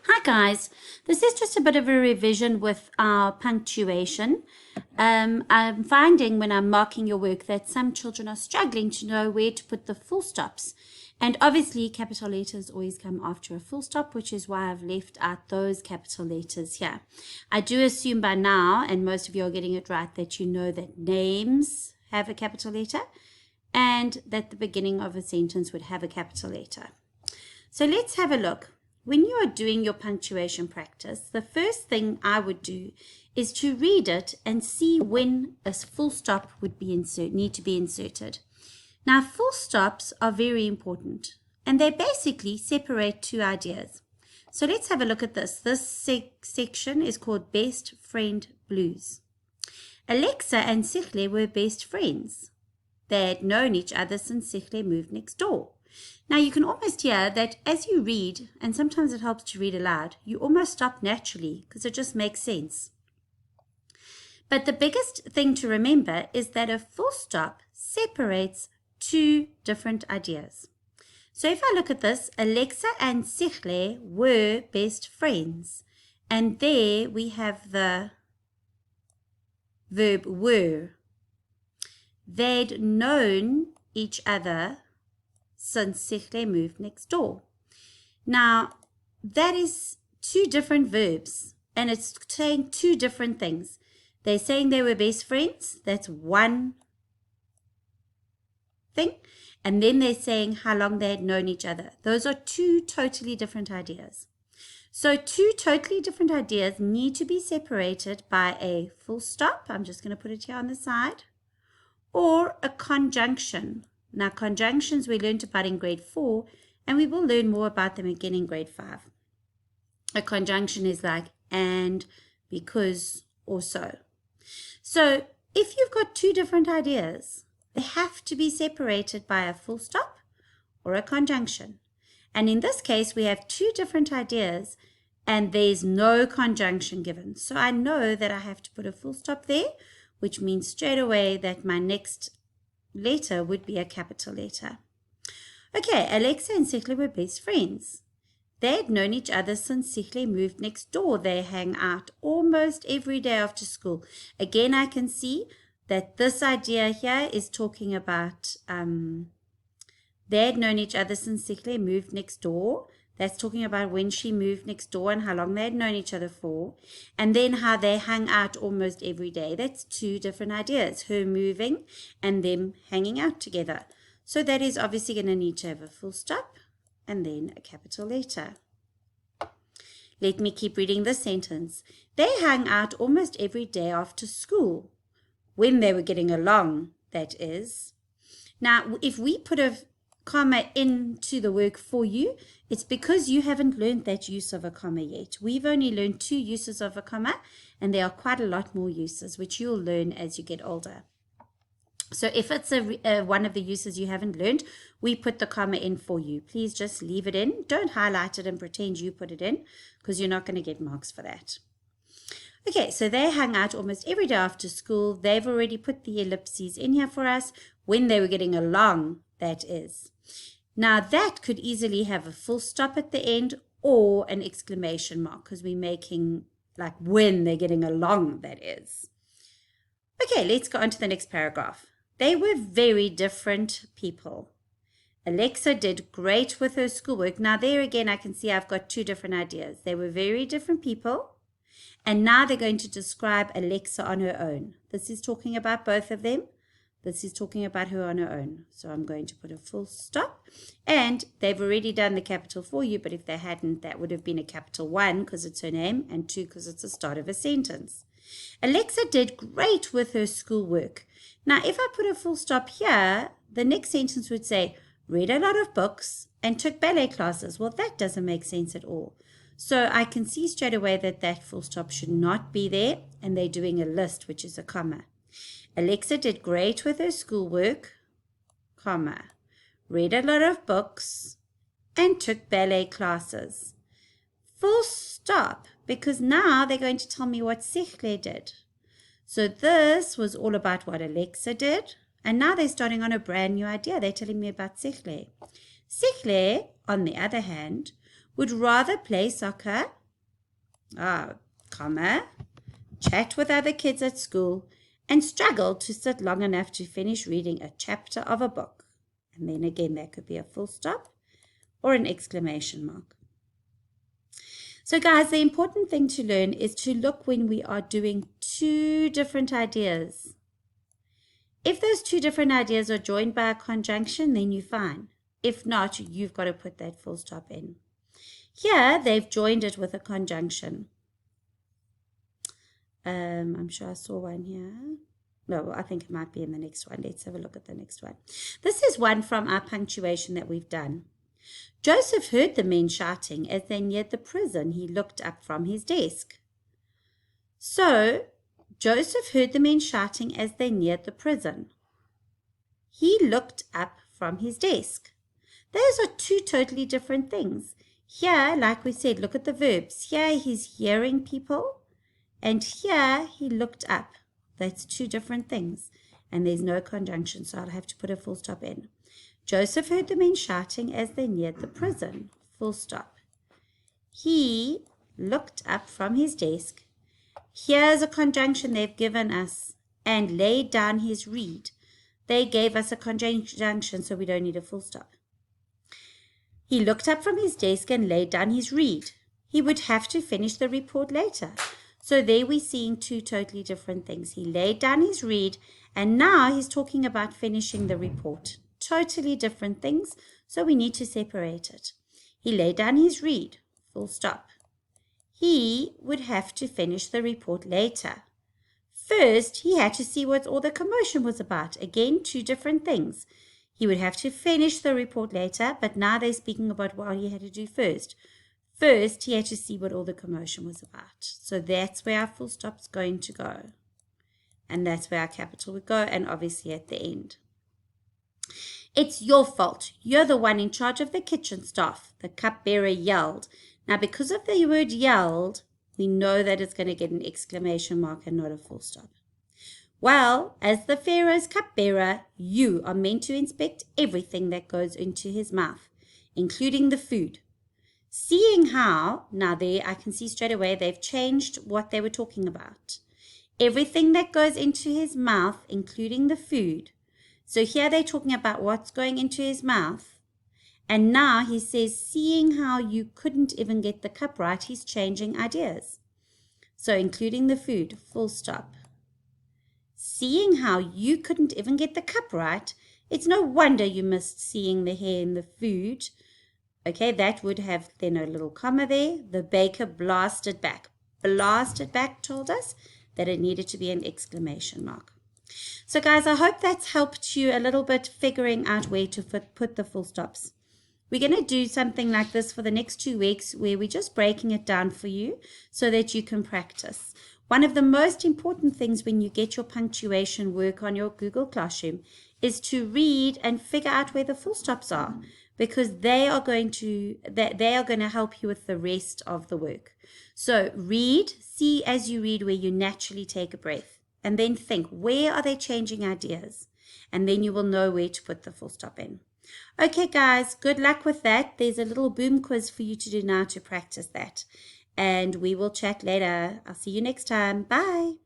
Hi guys, this is just a bit of a revision with our punctuation. I'm finding when I'm marking your work that some children are struggling to know where to put the full stops. And obviously capital letters always come after a full stop, which is why I've left out those capital letters here. I do assume by now, and most of you are getting it right, that you know that names have a capital letter and that the beginning of a sentence would have a capital letter. So let's have a look. When you are doing your punctuation practice, the first thing I would do is to read it and see when a full stop would need to be inserted. Now, full stops are very important, and they basically separate two ideas. So let's have a look at this. This section is called Best Friend Blues. Alexa and Sichle were best friends. They had known each other since Sichle moved next door. Now you can almost hear that as you read, and sometimes it helps to read aloud, you almost stop naturally because it just makes sense. But the biggest thing to remember is that a full stop separates two different ideas. So if I look at this, Alexa and Sichle were best friends. And there we have the verb were. They'd known each other since Sichle moved next door. Now, that is two different verbs, and it's saying two different things. They're saying they were best friends. That's one thing. And then they're saying how long they had known each other. Those are two totally different ideas. So two totally different ideas need to be separated by a full stop. I'm just going to put it here on the side. Or a conjunction. Now, conjunctions we learned about in grade 4, and we will learn more about them again in grade 5. A conjunction is like and, because, or so. So, if you've got two different ideas, they have to be separated by a full stop or a conjunction. And in this case, we have two different ideas, and there's no conjunction given. So, I know that I have to put a full stop there, which means straight away that my next letter would be a capital letter. Okay, Alexa and Sichle were best friends. They had known each other since Sichle moved next door. They hang out almost every day after school. Again, I can see that this idea here is talking about they had known each other since Sichle moved next door. That's talking about when she moved next door and how long they had known each other for. And then how they hung out almost every day. That's two different ideas, her moving and them hanging out together. So that is obviously going to need to have a full stop and then a capital letter. Let me keep reading this sentence. They hung out almost every day after school. When they were getting along, that is. Now, if we put a comma into the work for you, it's because you haven't learned that use of a comma yet. We've only learned two uses of a comma, and there are quite a lot more uses, which you'll learn as you get older. So if it's one of the uses you haven't learned, we put the comma in for you. Please just leave it in. Don't highlight it and pretend you put it in, because you're not going to get marks for that. Okay, so they hung out almost every day after school. They've already put the ellipses in here for us. When they were getting along, that is. Now that could easily have a full stop at the end or an exclamation mark, because we're making like when they're getting along, that is. Okay, let's go on to the next paragraph. They were very different people. Alexa did great with her schoolwork. Now there again, I can see I've got two different ideas. They were very different people. And now they're going to describe Alexa on her own. This is talking about both of them. This is talking about her on her own. So I'm going to put a full stop. And they've already done the capital for you, but if they hadn't, that would have been a capital 1 because it's her name, and 2 because it's the start of a sentence. Alexa did great with her schoolwork. Now, if I put a full stop here, the next sentence would say, read a lot of books and took ballet classes. Well, that doesn't make sense at all. So I can see straight away that that full stop should not be there, and they're doing a list, which is a comma. Alexa did great with her schoolwork, comma, read a lot of books, and took ballet classes. Full stop, because now they're going to tell me what Sichle did. So this was all about what Alexa did, and now they're starting on a brand new idea. They're telling me about Sichle. Sichle, on the other hand, would rather play soccer, comma, chat with other kids at school, and struggle to sit long enough to finish reading a chapter of a book. And then again, that could be a full stop or an exclamation mark. So guys, the important thing to learn is to look when we are doing two different ideas. If those two different ideas are joined by a conjunction, then you're fine. If not, you've got to put that full stop in. Here, they've joined it with a conjunction. I'm sure I saw one here. No, I think it might be in the next one. Let's have a look at the next one. This is one from our punctuation that we've done. Joseph heard the men shouting as they neared the prison. He looked up from his desk. So, Joseph heard the men shouting as they neared the prison. He looked up from his desk. Those are two totally different things. Here, like we said, look at the verbs. Here he's hearing people, and here he looked up. That's two different things. And there's no conjunction, so I'll have to put a full stop in. Joseph heard the men shouting as they neared the prison. Full stop. He looked up from his desk. Here's a conjunction they've given us. And laid down his reed. They gave us a conjunction, so we don't need a full stop. He looked up from his desk and laid down his reed. He would have to finish the report later. So there we're seeing two totally different things. He laid down his reed, and now he's talking about finishing the report. Totally different things, so we need to separate it. He laid down his reed, full stop. He would have to finish the report later. First, he had to see what all the commotion was about. Again, two different things. He would have to finish the report later, but now they're speaking about what he had to do first. First, he had to see what all the commotion was about. So that's where our full stop's going to go. And that's where our capital would go, and obviously at the end. It's your fault. You're the one in charge of the kitchen staff, the cupbearer yelled. Now, because of the word yelled, we know that it's going to get an exclamation mark and not a full stop. Well, as the Pharaoh's cupbearer, you are meant to inspect everything that goes into his mouth, including the food. Seeing how, now there I can see straight away they've changed what they were talking about. Everything that goes into his mouth, including the food. So here they're talking about what's going into his mouth. And now he says, seeing how you couldn't even get the cup right, he's changing ideas. So including the food, full stop. Seeing how you couldn't even get the cup right, it's no wonder you missed seeing the hair in the food. Okay, that would have then a little comma there. The baker blasted back. Blasted back told us that it needed to be an exclamation mark. So guys, I hope that's helped you a little bit figuring out where to put the full stops. We're going to do something like this for the next 2 weeks where we're just breaking it down for you so that you can practice. One of the most important things when you get your punctuation work on your Google Classroom is to read and figure out where the full stops are, because they are going to help you with the rest of the work. So read, see as you read where you naturally take a breath, and then think, where are they changing ideas? And then you will know where to put the full stop in. Okay, guys, good luck with that. There's a little boom quiz for you to do now to practice that. And we will chat later. I'll see you next time. Bye.